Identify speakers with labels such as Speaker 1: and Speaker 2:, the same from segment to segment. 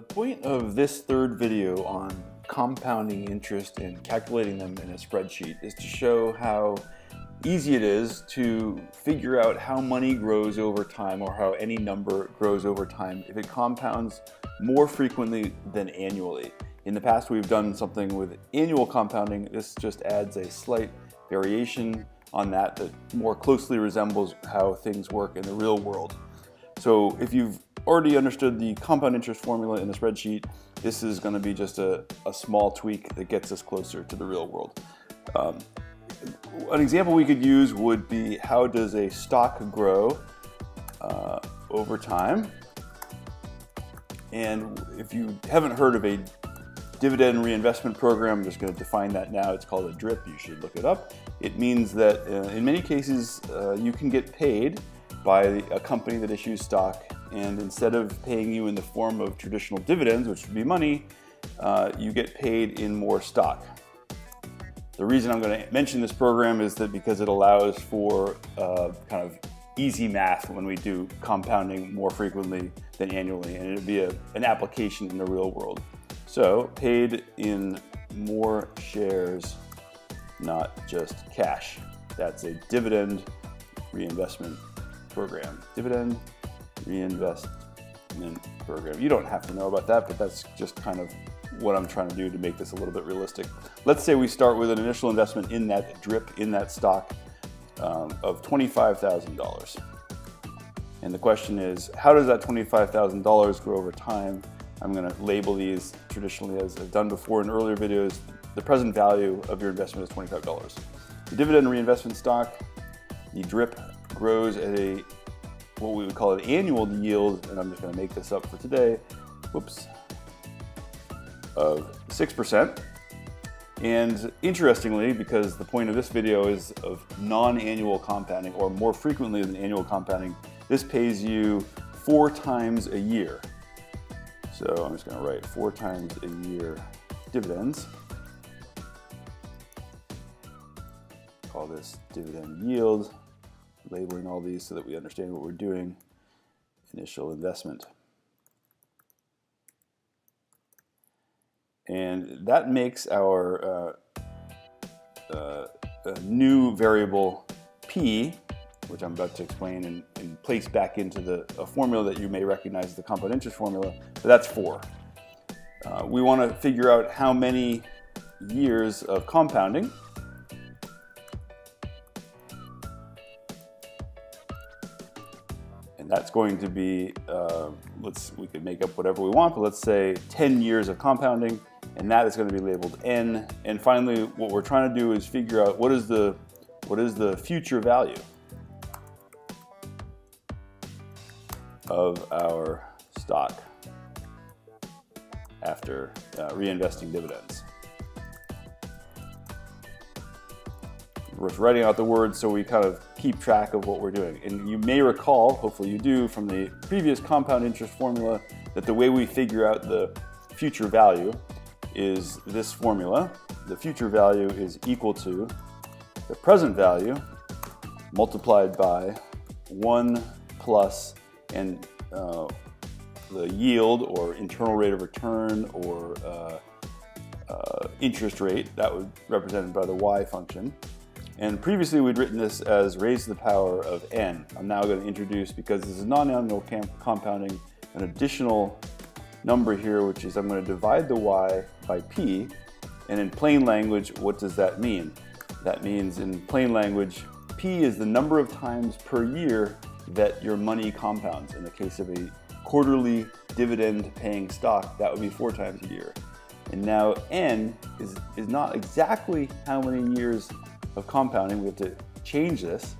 Speaker 1: point of this third video on compounding interest and calculating them in a spreadsheet is to show how easy it is to figure out how money grows over time, or how any number grows over time, if it compounds more frequently than annually. In the past, we've done something with annual compounding. This just adds a slight variation on that more closely resembles how things work in the real world. So if you've already understood the compound interest formula in the spreadsheet, this is going to be just a small tweak that gets us closer to the real world. An example we could use would be, how does a stock grow over time? And if you haven't heard of a dividend reinvestment program, I'm just going to define that now. It's called a DRIP. You should look it up. It means that in many cases you can get paid by a company that issues stock, and instead of paying you in the form of traditional dividends, which would be money, you get paid in more stock. The reason I'm going to mention this program is that because it allows for kind of easy math when we do compounding more frequently than annually, and it would be an application in the real world. So paid in more shares, not just cash. That's a dividend reinvestment program. Dividend reinvestment program. You don't have to know about that, but that's just kind of what I'm trying to do to make this a little bit realistic. Let's say we start with an initial investment in that DRIP, in that stock, of $25,000. And the question is, how does that $25,000 grow over time? I'm going to label these traditionally, as I've done before in earlier videos. The present value of your investment is $25. The dividend reinvestment stock, the DRIP, grows at what we would call an annual yield, and I'm just going to make this up for today, of 6%. And interestingly, because the point of this video is of non-annual compounding, or more frequently than annual compounding, this pays you 4 times a year. So I'm just going to write 4 times a year dividends. Call this dividend yield, labeling all these so that we understand what we're doing. Initial investment. And that makes our new variable P, which I'm about to explain and place back into a formula that you may recognize as the compound interest formula, but that's 4. We want to figure out how many years of compounding. And that's going to be, we can make up whatever we want, but let's say 10 years of compounding, and that is going to be labeled N. And finally, what we're trying to do is figure out what is the future value of our stock after reinvesting dividends. We're writing out the words so we kind of keep track of what we're doing. And you may recall, hopefully you do, from the previous compound interest formula, that the way we figure out the future value is this formula. The future value is equal to the present value multiplied by 1 plus and the yield, or internal rate of return, or interest rate, that would be represented by the y function. And previously we'd written this as raised to the power of n. I'm now going to introduce, because this is non-annual compounding, an additional number here, which is I'm going to divide the y by p. And in plain language, what does that mean? That means, in plain language, p is the number of times per year that your money compounds. In the case of a quarterly dividend paying stock, that would be 4 times a year. And now n is not exactly how many years of compounding. We have to change this.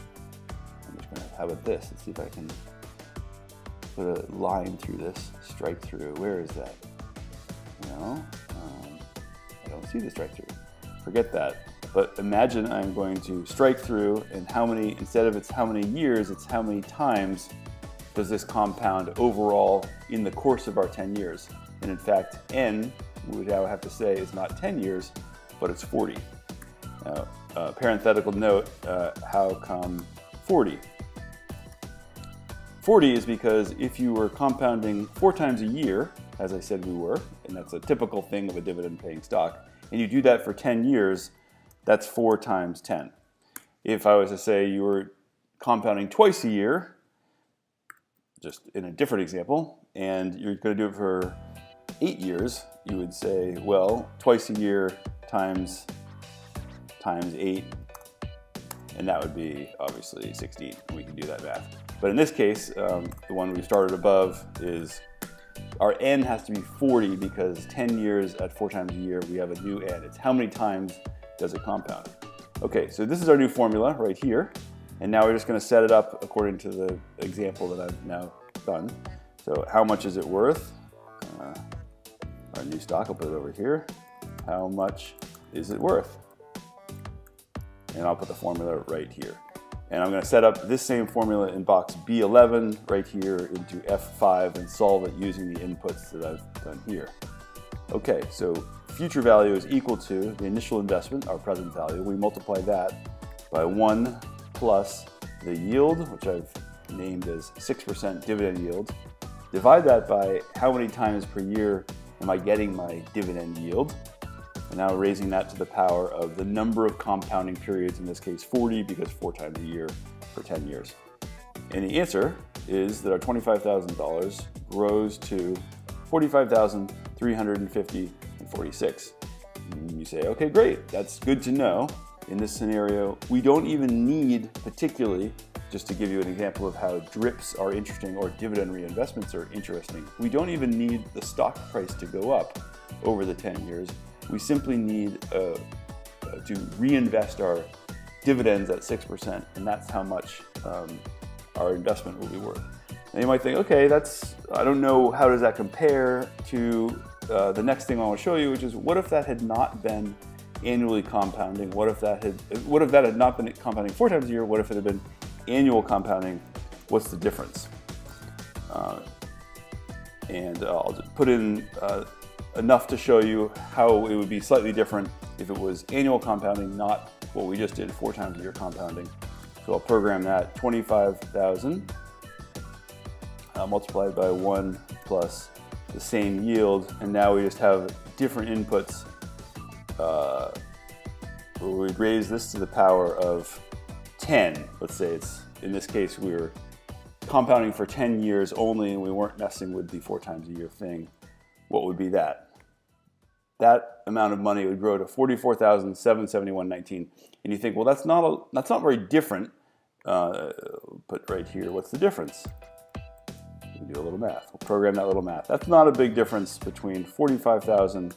Speaker 1: I'm just going to, how about this? Let's see if I can put a line through this, strike through. Where is that? No, I don't see the strike through. Forget that. But imagine I'm going to strike through, and how many, instead of it's how many years, it's how many times does this compound overall in the course of our 10 years. And in fact, n, we would now have to say, is not 10 years, but it's 40. Now, parenthetical note, how come 40? 40 is because if you were compounding 4 times a year, as I said we were, and that's a typical thing of a dividend-paying stock, and you do that for 10 years, that's 4 times 10. If I was to say you were compounding twice a year, just in a different example, and you're going to do it for 8 years, you would say, well, twice a year times 8, and that would be obviously 16. We can do that math. But in this case, the one we started above is our n has to be 40 because 10 years at 4 times a year, we have a new n. It's how many times does it compound? Okay, so this is our new formula right here. And now we're just going to set it up according to the example that I've now done. So how much is it worth? Our new stock, I'll put it over here. How much is it worth? And I'll put the formula right here. And I'm going to set up this same formula in box B11 right here into F5 and solve it using the inputs that I've done here. Okay, so future value is equal to the initial investment, our present value. We multiply that by 1 plus the yield, which I've named as 6% dividend yield. Divide that by how many times per year am I getting my dividend yield. And now raising that to the power of the number of compounding periods, in this case 40, because 4 times a year for 10 years. And the answer is that our $25,000 grows to $45,350.46. You say, okay, great, that's good to know. In this scenario, we don't even need, particularly, just to give you an example of how DRIPs are interesting or dividend reinvestments are interesting, we don't even need the stock price to go up over the 10 years. We simply need to reinvest our dividends at 6%, and that's how much our investment will be worth. And you might think, okay, I don't know, how does that compare to the next thing I want to show you, which is what if that had not been annually compounding? What if that had not been compounding 4 times a year? What if it had been annual compounding? What's the difference? And I'll just put in enough to show you how it would be slightly different if it was annual compounding, not what we just did, 4 times a year compounding. So I'll program that 25,000 multiplied by 1 plus the same yield, and now we just have different inputs. We'd raise this to the power of 10. Let's say it's, in this case, we were compounding for 10 years only and we weren't messing with the 4 times a year thing. What would be that? That amount of money would grow to $44,771.19. And you think, well, that's not very different. Put right here, what's the difference? We do a little math. We'll program that little math. That's not a big difference between 45,000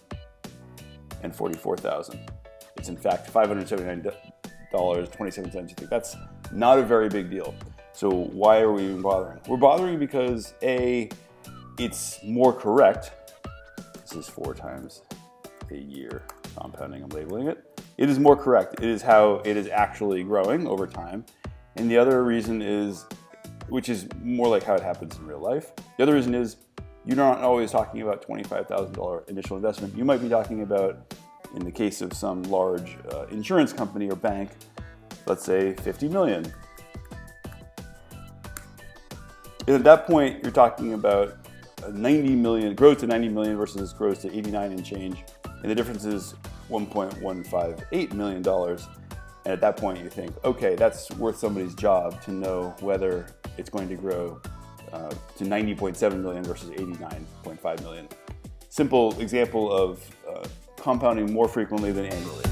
Speaker 1: and 44,000. It's in fact $579.27. You think that's not a very big deal. So why are we even bothering? We're bothering because A, it's more correct. This is 4 times a year compounding, I'm labeling it. It is more correct. It is how it is actually growing over time. And the other reason is, which is more like how it happens in real life. The other reason is you're not always talking about $25,000 initial investment. You might be talking about, in the case of some large insurance company or bank, let's say 50 million. And at that point, you're talking about 90 million, growth to 90 million versus growth to 89 and change. And the difference is $1.158 million. And at that point, you think, okay, that's worth somebody's job to know whether it's going to grow to 90.7 million versus 89.5 million. Simple example of compounding more frequently than annually.